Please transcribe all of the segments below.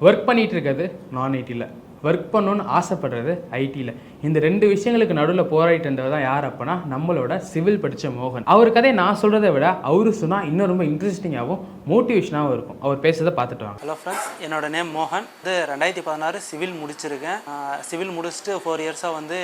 Work பண்ணிகிட்டு இருக்கிறது நான் ஐடியில், ஒர்க் பண்ணணுன்னு ஆசைப்படுறது ஐடியில். இந்த ரெண்டு விஷயங்களுக்கு நடுவில் போராடிட்டு இருந்தவர் தான் யார் அப்போனா நம்மளோட சிவில் படித்த மோகன். அவர் கதையை நான் சொல்கிறத விட அவரு சொன்னால் இன்னும் ரொம்ப இன்ட்ரெஸ்டிங்காகவும் மோட்டிவேஷனாகவும் இருக்கும். அவர் பேசுறதை பார்த்துட்டு வாங்க. ஹலோ ஃப்ரெண்ட்ஸ், என்னோட நேம் மோகன். 2016 சிவில் முடிச்சிருக்கேன். சிவில் முடிச்சுட்டு 4 இயர்ஸாக வந்து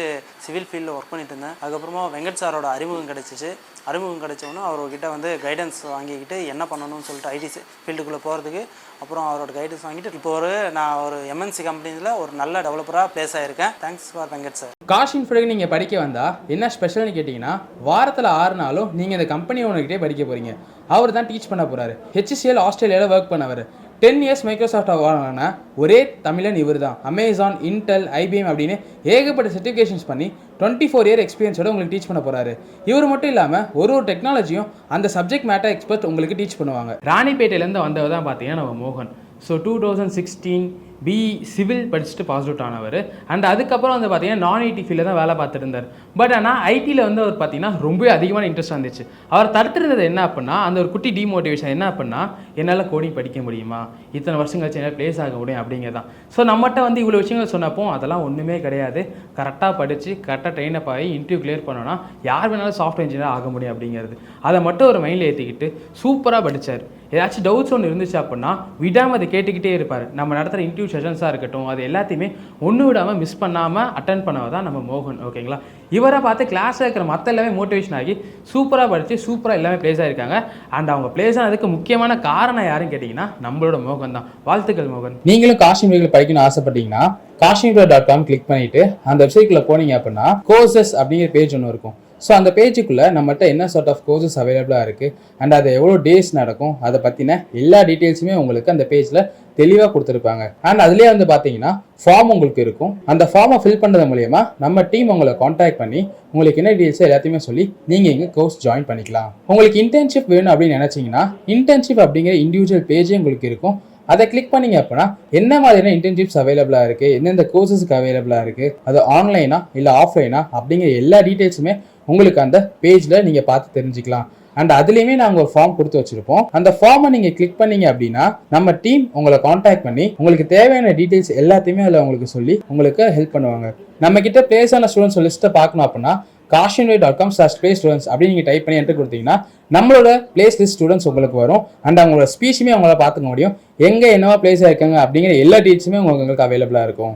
சிவில் ஃபீல்டில் ஒர்க் பண்ணிட்டு இருந்தேன். அதுக்கப்புறமா வெங்கட் சாரோட அறிமுகம் கிடச்சிச்சு. அறிமுகம் கிடைச்சோன்னா அவர்கிட்ட வந்து கைடன்ஸ் வாங்கிக்கிட்டு என்ன பண்ணணும்னு சொல்லிட்டு ஐடி ஃபீல்டுக்குள்ளே போகிறதுக்கு அப்புறம் அவரோட கைடன்ஸ் வாங்கிட்டு இப்போ நான் ஒரு எம்என்சி கம்பெனியில் ஒரு நல்ல டெவலப்பராக பிளேஸ் ஆகிருக்கேன். Thanks for Venkat sir. காஷ்.info நீங்கள் படிக்க வந்தால் என்ன ஸ்பெஷல்னு கேட்டிங்கன்னா, வாரத்தில் 6 நாளும் நீங்கள் இந்த கம்பெனி ஓனர்கிட்டே படிக்க போகிறீங்க. அவர் தான் டீச் பண்ண போகிறாரு. HCL ஆஸ்திரேலியாவில் ஒர்க் பண்ணவர். 10 இயர்ஸ் மைக்ரோசாஃப்ட் வாங்கின ஒரே தமிழன் இவர் தான். அமேசான், இன்டெல், IBM அப்படின்னு ஏகப்பட்ட சர்டிஃபிகேஷன்ஸ் பண்ணி 24 இயர் எக்ஸ்பீரியன்ஸோட உங்களுக்கு டீச் பண்ண போகிறாரு. இவர் மட்டும் இல்லாமல் ஒரு டெக்னாலஜியும் அந்த சப்ஜெக்ட் மேட்டர் எக்ஸ்பர்ட் உங்களுக்கு டீச் பண்ணுவாங்க. ராணிப்பேட்டையிலேருந்து வந்தவர் தான் பார்த்தீங்கன்னா நம்ம மோகன். ஸோ 2016 BE சிவில் படிச்சுட்டு பாஸ் அவுட் ஆனவர். அண்ட் அதுக்கப்புறம் வந்து பார்த்தீங்கன்னா நான் ஐடி ஃபீல்டில் தான் வேலை பார்த்துட்டு இருந்தார். பட் ஆனால் ஐடியில் வந்து அவர் பார்த்தீங்கன்னா ரொம்ப அதிகமான இன்ட்ரெஸ்ட் வந்துச்சு. அவர் தடுத்துருந்தது என்ன அப்படின்னா, அந்த ஒரு குட்டி டிமோட்டிவேஷன் என்ன அப்படின்னா, என்னால் கோடிங் படிக்க முடியுமா, இத்தனை வருஷம் கழிச்சு என்னால் பிளேஸ் ஆக முடியும் அப்படிங்கிறதான். ஸோ நம்மகிட்ட வந்து இவ்வளோ விஷயங்கள் சொன்னப்போ அதெல்லாம் ஒன்றுமே கிடையாது. கரெக்டாக படித்து கரெக்டாக ட்ரெயினப் ஆகி இன்டர்வியூ கிளியர் பண்ணோன்னா யார் வேணாலும் சாஃப்ட்வேர் இன்ஜினியர் ஆக முடியும் அப்படிங்கிறது. அதை மட்டும் ஒரு மைண்டில் ஏற்றிக்கிட்டு சூப்பராக படித்தார். ஏதாச்சும் டவுட்ஸ் ஒன்று இருந்துச்சு அப்படின்னா விடாமல் அதை கேட்டுக்கிட்டே இருப்பார். நம்ம நடத்துகிற இன்டர்வியூ செஷன்ஸாக இருக்கட்டும், அது எல்லாத்தையுமே ஒன்று விடாமல் மிஸ் பண்ணாமல் அட்டன் பண்ணவர் தான் நம்ம மோகன். ஓகேங்களா, இவரை பார்த்து கிளாஸில் இருக்கிற மற்ற எல்லாமே மோட்டிவேஷன் ஆகி சூப்பராக படித்து சூப்பராக எல்லாமே பிளேஸ் ஆகிருக்காங்க. அண்ட் அவங்க பிளேஸ் ஆனதுக்கு முக்கியமான காரணம் யாருன்னு கேட்டிங்கன்னா நம்மளோட மோகன் தான். வாழ்த்துக்கள் மோகன். நீங்களும் காஷ்.info படிக்கணும்னு ஆசைப்பட்டீங்கன்னா kaashiv.info கிளிக் பண்ணிவிட்டு அந்த வெப்சைட்குள்ளே போனீங்க அப்படின்னா கோர்சஸ் அப்படிங்கிற பேஜ் ஒன்று இருக்கும். ஸோ அந்த பேஜுக்குள்ளே நம்மகிட்ட என்ன சார்ட் ஆஃப் கோர்சஸ் அவைலபிளாக இருக்குது அண்ட் அது எவ்வளோ டேஸ் நடக்கும் அதை பற்றின எல்லா டீட்டெயில்ஸுமே உங்களுக்கு அந்த பேஜில் தெளிவாக கொடுத்துருப்பாங்க. அண்ட் அதுலேயே வந்து பார்த்தீங்கன்னா ஃபார்ம் உங்களுக்கு இருக்கும். அந்த ஃபார்மை ஃபில் பண்ணுறது மூலயமா நம்ம டீம் உங்களை காண்டாக்ட் பண்ணி உங்களுக்கு என்ன டீட்டெயில்ஸோ எல்லாத்தையுமே சொல்லி நீங்கள் இங்கே கோர்ஸ் ஜாயின் பண்ணிக்கலாம். உங்களுக்கு இன்டர்ன்ஷிப் வேணும் அப்படின்னு நினச்சிங்கன்னா இன்டர்ன்ஷிப் அப்படிங்கிற இண்டிவிஜுவல் பேஜே உங்களுக்கு இருக்கும். அதை கிளிக் பண்ணிங்க அப்படின்னா என்ன மாதிரியான இன்டர்ன்ஷிப்ஸ் அவைலபிளாக இருக்குது, எந்தெந்த கோர்சஸுக்கு அவைலபிளாக இருக்குது, அது ஆன்லைனா இல்லை ஆஃப்லைனா அப்படிங்கிற எல்லா டீட்டெயில்ஸுமே உங்களுக்கு அந்த பேஜில் நீங்கள் பார்த்து தெரிஞ்சுக்கலாம். அண்ட் அதுலேயுமே நாங்கள் ஒரு ஃபார்ம் கொடுத்து வச்சுருப்போம். அந்த ஃபார்மை நீங்கள் கிளிக் பண்ணீங்க அப்படின்னா நம்ம டீம் உங்களை காண்டாக்ட் பண்ணி உங்களுக்கு தேவையான டீட்டெயில்ஸ் எல்லாத்தையுமே அதில் உங்களுக்கு சொல்லி உங்களுக்கு ஹெல்ப் பண்ணுவாங்க. நம்ம கிட்ட பிளேஸ் ஆன ஸ்டூடெண்ட்ஸ் லிஸ்ட்டை பார்க்கணும் அப்படின்னா kaashiv.com/playstudents அப்படின்னு நீங்கள் டைப் பண்ணி என்ட்ரு கொடுத்தீங்கன்னா நம்மளோட பிளேஸ் லிஸ்ட் ஸ்டூடெண்ட்ஸ் உங்களுக்கு வரும். அண்ட் அவங்களோட ஸ்பீச்சுமே அவங்கள பார்த்துக்க முடியும். எங்கே என்னவா பிளேஸ் ஆயிருக்காங்க அப்படிங்கிற எல்லா டீட்டெயில்ஸுமே உங்களுக்கு அவைலபிளாக இருக்கும்.